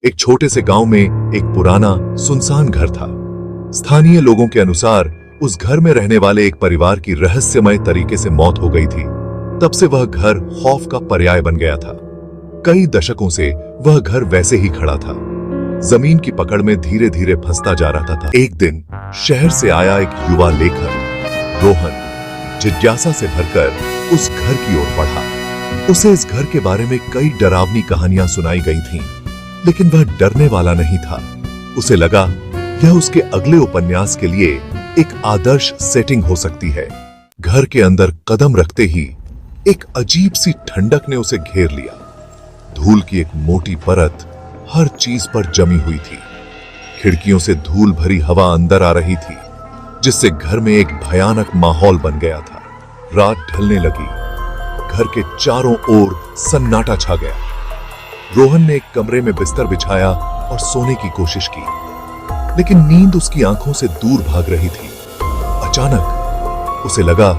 एक छोटे से गांव में एक पुराना सुनसान घर था। स्थानीय लोगों के अनुसार उस घर में रहने वाले एक परिवार की रहस्यमय तरीके से मौत हो गई थी। तब से वह घर खौफ का पर्याय बन गया था। कई दशकों से वह घर वैसे ही खड़ा था, जमीन की पकड़ में धीरे धीरे फंसता जा रहा था। एक दिन शहर से आया एक युवा लेखक रोहन जिज्ञासा से भरकर उस घर की ओर बढ़ा। उसे इस घर के बारे में कई डरावनी कहानियां सुनाई गई थीं, लेकिन वह डरने वाला नहीं था। उसे लगा यह उसके अगले उपन्यास के लिए एक आदर्श सेटिंग हो सकती है। घर के अंदर कदम रखते ही एक अजीब सी ठंडक ने उसे घेर लिया। धूल की एक मोटी परत हर चीज पर जमी हुई थी। खिड़कियों से धूल भरी हवा अंदर आ रही थी, जिससे घर में एक भयानक माहौल बन गया था। रात ढलने लगी, घर के चारों ओर सन्नाटा छा गया। रोहन ने एक कमरे में बिस्तर बिछाया और सोने की कोशिश की, लेकिन नींद उसकी आंखों से दूर भाग रही थी। अचानक उसे लगा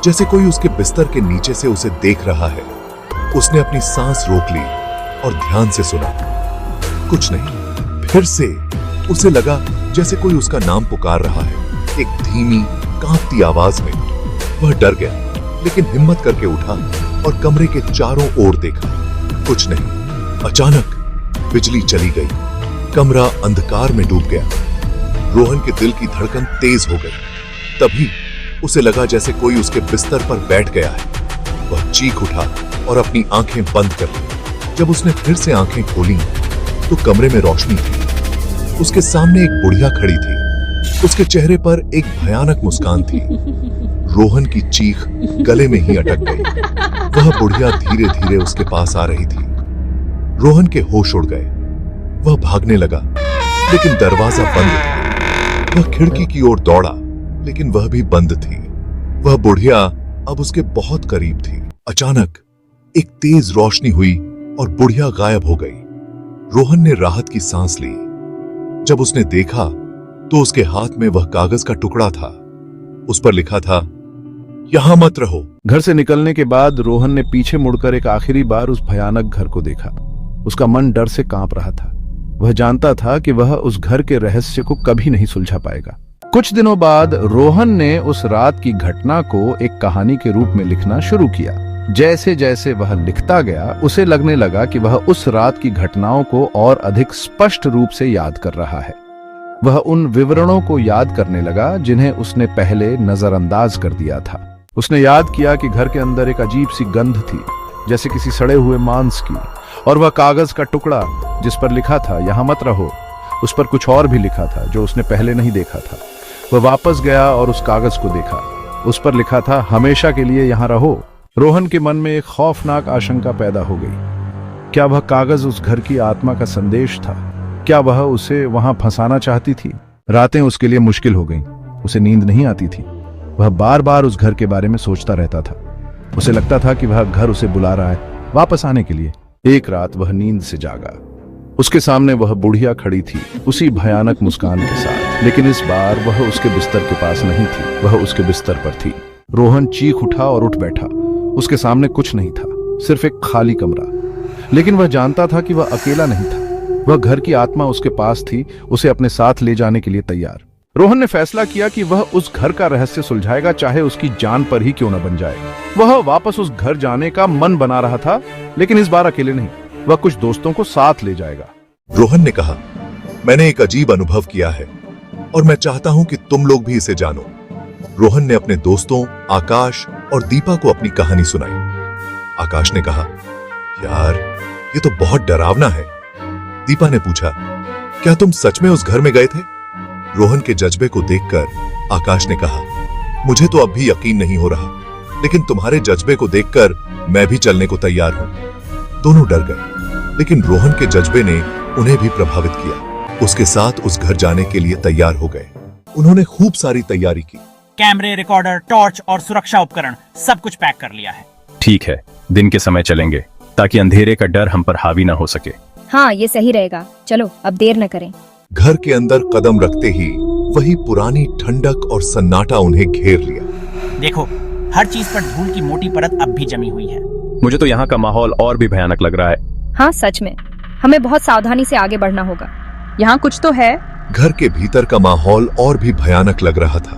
जैसे कोई उसके बिस्तर के नीचे से उसे देख रहा है। उसने अपनी सांस रोक ली और ध्यान से सुना। कुछ नहीं। फिर से उसे लगा जैसे कोई उसका नाम पुकार रहा है, एक धीमी कांपती आवाज में। वह डर गया, लेकिन हिम्मत करके उठा और कमरे के चारों ओर देखा। कुछ नहीं। अचानक बिजली चली गई, कमरा अंधकार में डूब गया। रोहन के दिल की धड़कन तेज हो गई। तभी उसे लगा जैसे कोई उसके बिस्तर पर बैठ गया है। वह चीख उठा और अपनी आंखें बंद कर ली। जब उसने फिर से आंखें खोली तो कमरे में रोशनी थी। उसके सामने एक बुढ़िया खड़ी थी। उसके चेहरे पर एक भयानक मुस्कान थी। रोहन की चीख गले में ही अटक गई। वह बुढ़िया धीरे धीरे उसके पास आ रही थी। रोहन के होश उड़ गए। वह भागने लगा, लेकिन दरवाजा बंद था। वह खिड़की की ओर दौड़ा, लेकिन वह भी बंद थी। वह बुढ़िया अब उसके बहुत करीब थी। अचानक एक तेज रोशनी हुई और बुढ़िया गायब हो गई। रोहन ने राहत की सांस ली। जब उसने देखा तो उसके हाथ में वह कागज का टुकड़ा था। उस पर लिखा था, यहां मत रहो। घर से निकलने के बाद रोहन ने पीछे मुड़कर एक आखिरी बार उस भयानक घर को देखा। उसका मन डर से कांप रहा था। वह जानता था कि वह उस घर के रहस्य को कभी नहीं सुलझा पाएगा। कुछ दिनों बाद रोहन ने उस रात की घटना को एक कहानी के रूप में लिखना शुरू किया। जैसे जैसे वह लिखता गया, उसे लगने लगा कि वह उस रात की घटनाओं को और अधिक स्पष्ट रूप से याद कर रहा है। वह उन विवरणों को याद करने लगा जिन्हें उसने पहले नजरअंदाज कर दिया था। उसने याद किया कि घर के अंदर एक अजीब सी गंध थी, जैसे किसी सड़े हुए मांस की, और वह कागज का टुकड़ा जिस पर लिखा था यहां मत रहो, उस पर कुछ और भी लिखा था जो उसने पहले नहीं देखा था। वह वापस गया और उस कागज को देखा। उस पर लिखा था, हमेशा के लिए यहां रहो। रोहन के मन में एक खौफनाक आशंका पैदा हो गई। क्या वह कागज उस घर की आत्मा का संदेश था? क्या वह उसे वहां फंसाना चाहती थी? रातें उसके लिए मुश्किल हो गईं। उसे नींद नहीं आती थी। वह बार बार उस घर के बारे में सोचता रहता था। उसे लगता था कि वह घर उसे बुला रहा है वापस आने के लिए। एक रात वह नींद से जागा। उसके सामने वह बुढ़िया खड़ी थी, उसी भयानक मुस्कान के साथ, लेकिन इस बार वह उसके बिस्तर के पास नहीं थी, वह उसके बिस्तर पर थी। रोहन चीख उठा और उठ बैठा। उसके सामने कुछ नहीं था, सिर्फ एक खाली कमरा। लेकिन वह जानता था कि वह अकेला नहीं था। वह घर की आत्मा उसके पास थी, उसे अपने साथ ले जाने के लिए तैयार। रोहन ने फैसला किया कि वह उस घर का रहस्य सुलझाएगा, चाहे उसकी जान पर ही क्यों न बन जाए। वह वापस उस घर जाने का मन बना रहा था, लेकिन इस बार अकेले नहीं, वह कुछ दोस्तों को साथ ले जाएगा। रोहन ने कहा, मैंने एक अजीब अनुभव किया है और मैं चाहता हूं कि तुम लोग भी इसे जानो। रोहन ने अपने दोस्तों आकाश और दीपा को अपनी कहानी सुनाई। आकाश ने कहा, यार ये तो बहुत डरावना है। दीपा ने पूछा, क्या तुम सच में उस घर में गए थे? रोहन के जज्बे को देखकर आकाश ने कहा, मुझे तो अब भी यकीन नहीं हो रहा, लेकिन तुम्हारे जज्बे को देखकर मैं भी चलने को तैयार हूं। दोनों डर गए, लेकिन रोहन के जज्बे ने उन्हें भी प्रभावित किया। उसके साथ उस घर जाने के लिए तैयार हो गए। उन्होंने खूब सारी तैयारी की। कैमरे, रिकॉर्डर, टॉर्च और सुरक्षा उपकरण सब कुछ पैक कर लिया है। ठीक है, दिन के समय चलेंगे ताकि अंधेरे का डर हम पर हावी ना हो सके। हाँ, ये सही रहेगा। चलो अब देर न करें। घर के अंदर कदम रखते ही वही पुरानी ठंडक और सन्नाटा उन्हें घेर लिया। देखो, हर चीज पर धूल की मोटी परत अब भी जमी हुई है। मुझे तो यहाँ का माहौल और भी भयानक लग रहा है। हाँ सच में, हमें बहुत सावधानी से आगे बढ़ना होगा। यहाँ कुछ तो है। घर के भीतर का माहौल और भी भयानक लग रहा था।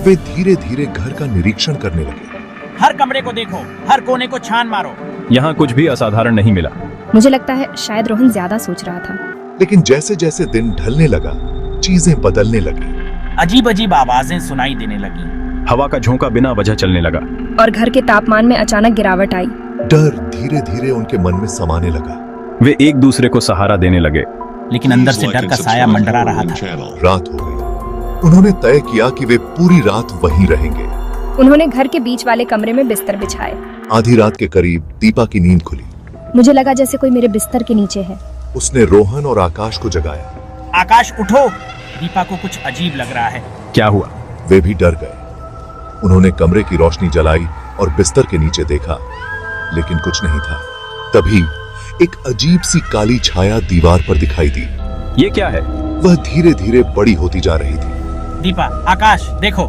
वे धीरे धीरे घर का निरीक्षण करने लगे। हर कमरे को देखो, हर कोने को छान मारो। यहाँ कुछ भी असाधारण नहीं मिला। मुझे लगता है शायद रोहन ज्यादा सोच रहा था। लेकिन जैसे जैसे दिन ढलने लगा, चीजें बदलने लगी। अजीब अजीब आवाजें सुनाई देने लगी। हवा का झोंका बिना वजह चलने लगा। और घर के तापमान में अचानक गिरावट आई। डर धीरे धीरे उनके मन में समाने लगा। वे एक दूसरे को सहारा देने लगे। लेकिन अंदर से डर का साया मंडरा रहा था। रात हो गई। उन्होंने तय किया कि वे पूरी रात वहीं रहेंगे। उन्होंने घर के बीच वाले कमरे में बिस्तर बिछाए। आधी रात के करीब दीपा की नींद खुली। मुझे लगा जैसे कोई मेरे बिस्तर के नीचे है। उसने रोहन और आकाश को जगाया। आकाश उठो, दीपा को कुछ अजीब लग रहा है। क्या हुआ? वे भी डर गए। उन्होंने कमरे की रोशनी जलाई और बिस्तर के नीचे देखा, लेकिन कुछ नहीं था। तभी एक अजीब सी काली छाया दीवार पर दिखाई दी। ये क्या है? वह धीरे धीरे बड़ी होती जा रही थी। दीपा, आकाश देखो।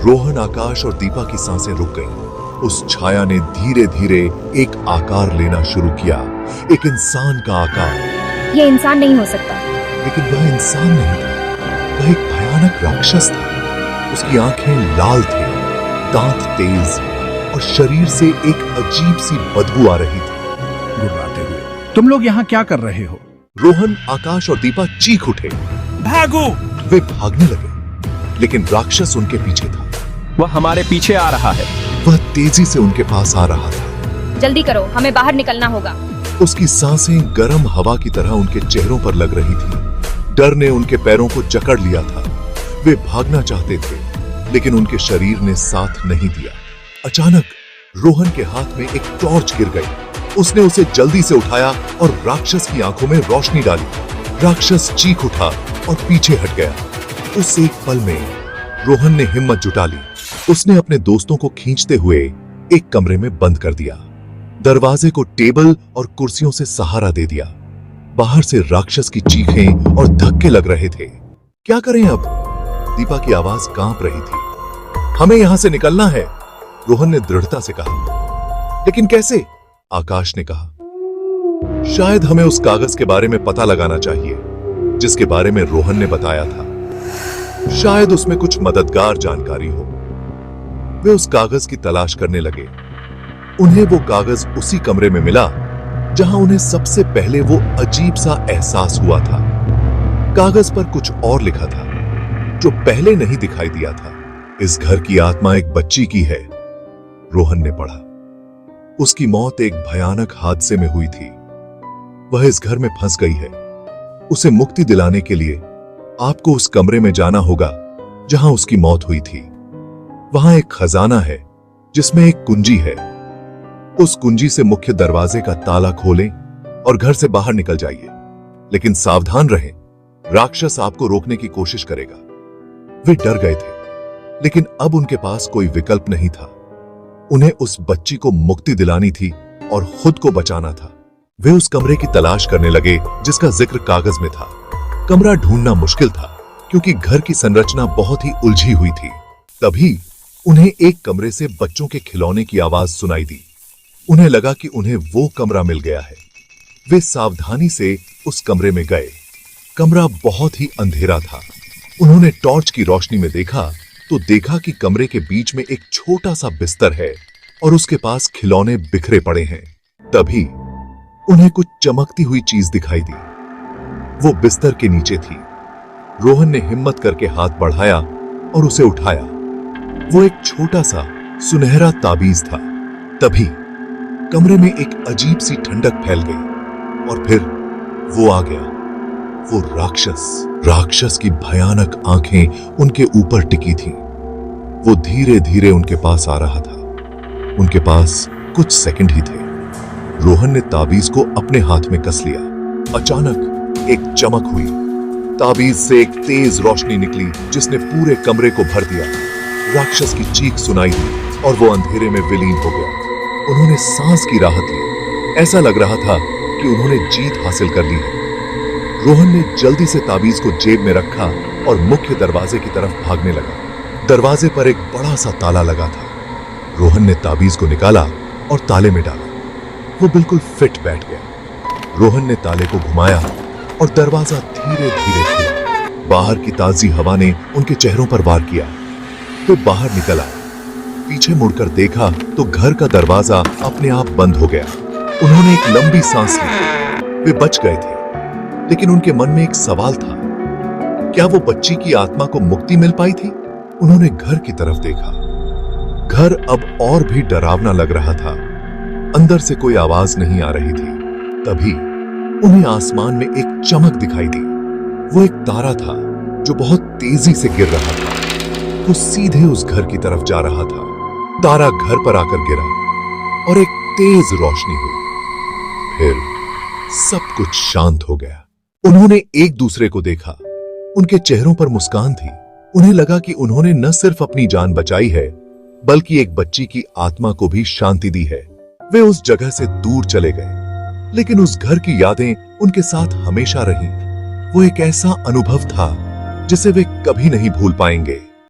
रोहन, आकाश और दीपा की सांसें रुक गईं। उस छाया ने धीरे धीरे एक आकार लेना शुरू किया, एक इंसान का आकार। ये इंसान नहीं हो सकता। लेकिन वह इंसान नहीं था, वह एक भयानक राक्षस था। उसकी आंखें लाल थी, दांत तेज और शरीर से एक अजीब सी बदबू आ रही थी। घबराते हुए, तुम लोग यहाँ क्या कर रहे हो? रोहन, आकाश और दीपा चीख उठे। भागो! वे भागने लगे, लेकिन राक्षस उनके पीछे था। वह हमारे पीछे आ रहा है। वह तेजी से उनके पास आ रहा था। जल्दी करो, हमें बाहर निकलना होगा। उसकी सांसें गर्म हवा की तरह उनके चेहरों पर लग रही थी। डर ने उनके पैरों को जकड़ लिया था। वे भागना चाहते थे, लेकिन उनके शरीर ने साथ नहीं दिया। अचानक रोहन के हाथ में एक टॉर्च गिर गई। उसने उसे जल्दी से उठाया और राक्षस की आंखों में रोशनी डाली। राक्षस चीख उठा और पीछे हट गया। उस एक पल में रोहन ने हिम्मत जुटा ली। उसने अपने दोस्तों को खींचते हुए एक कमरे में बंद कर दिया। दरवाजे को टेबल और कुर्सियों से सहारा दे दिया। बाहर से राक्षस की चीखें और धक्के लग रहे थे। क्या करें अब? दीपा की आवाज कांप रही थी। हमें यहां से निकलना है, रोहन ने दृढ़ता से कहा। लेकिन कैसे? आकाश ने कहा। शायद हमें उस कागज के बारे में पता लगाना चाहिए जिसके बारे में रोहन ने बताया था। शायद उसमें कुछ मददगार जानकारी हो। वे उस कागज की तलाश करने लगे। उन्हें वो कागज उसी कमरे में मिला जहां उन्हें सबसे पहले वो अजीब सा एहसास हुआ था। कागज पर कुछ और लिखा था जो पहले नहीं दिखाई दिया था। इस घर की आत्मा एक बच्ची की है, रोहन ने पढ़ा। उसकी मौत एक भयानक हादसे में हुई थी। वह इस घर में फंस गई है। उसे मुक्ति दिलाने के लिए आपको उस कमरे में जाना होगा जहां उसकी मौत हुई थी। वहां एक खजाना है जिसमें एक कुंजी है। उस कुंजी से मुख्य दरवाजे का ताला खोलें और घर से बाहर निकल जाइए। लेकिन सावधान रहें, राक्षस आपको रोकने की कोशिश करेगा। वे डर गए थे, लेकिन अब उनके पास कोई विकल्प नहीं था। उन्हें उस बच्ची को मुक्ति दिलानी थी और खुद को बचाना था। वे उस कमरे की तलाश करने लगे जिसका जिक्र कागज में था। कमरा ढूंढना मुश्किल था क्योंकि घर की संरचना बहुत ही उलझी हुई थी। तभी उन्हें एक कमरे से बच्चों के खिलौने की आवाज सुनाई दी। उन्हें लगा कि उन्हें वो कमरा मिल गया है। वे सावधानी से उस कमरे में गए। कमरा बहुत ही अंधेरा था। उन्होंने टॉर्च की रोशनी में देखा तो देखा कि कमरे के बीच में एक छोटा सा बिस्तर है और उसके पास खिलौने बिखरे पड़े हैं। तभी उन्हें कुछ चमकती हुई चीज दिखाई दी। वो बिस्तर के नीचे थी। रोहन ने हिम्मत करके हाथ बढ़ाया और उसे उठाया। वो एक छोटा सा सुनहरा ताबीज था। तभी कमरे में एक अजीब सी ठंडक फैल गई और फिर वो आ गया। वो राक्षस की भयानक आंखें उनके ऊपर टिकी थीं। वो धीरे धीरे उनके पास आ रहा था। उनके पास कुछ सेकंड ही थे। रोहन ने ताबीज को अपने हाथ में कस लिया। अचानक एक चमक हुई। ताबीज से एक तेज रोशनी निकली जिसने पूरे कमरे को भर दिया। राक्षस की चीख सुनाई दी और वो अंधेरे में विलीन हो गया। उन्होंने सांस की राहत ली। ऐसा लग रहा था कि उन्होंने जीत हासिल कर ली है। रोहन ने जल्दी से ताबीज को जेब में रखा और मुख्य दरवाजे की तरफ भागने लगा। दरवाजे पर एक बड़ा सा ताला लगा था। रोहन ने ताबीज को निकाला और ताले में डाला। वो बिल्कुल फिट बैठ गया। रोहन ने ताले को घुमाया और दरवाजा धीरे धीरे खुला। बाहर की ताजी हवा ने उनके चेहरों पर वार किया। वे बाहर निकल आए। पीछे मुड़कर देखा तो घर का दरवाजा अपने आप बंद हो गया। उन्होंने एक लंबी सांस ली। वे बच गए थे, लेकिन उनके मन में एक सवाल था, क्या वो बच्ची की आत्मा को मुक्ति मिल पाई थी? उन्होंने घर की तरफ देखा। घर अब और भी डरावना लग रहा था। अंदर से कोई आवाज नहीं आ रही थी। तभी उन्हें आसमान में एक चमक दिखाई दी। वो एक तारा था जो बहुत तेजी से गिर रहा था। वो सीधे उस घर की तरफ जा रहा था। तारा घर पर आकर गिरा और एक तेज रोशनी हुई। फिर सब कुछ शांत हो गया। उन्होंने एक दूसरे को देखा। उनके चेहरों पर मुस्कान थी। उन्हें लगा कि उन्होंने न सिर्फ अपनी जान बचाई है, बल्कि एक बच्ची की आत्मा को भी शांति दी है। वे उस जगह से दूर चले गए, लेकिन उस घर की यादें उनके साथ हमेशा रहीं। वो एक ऐसा अनुभव था जिसे वे कभी नहीं भूल पाएंगे।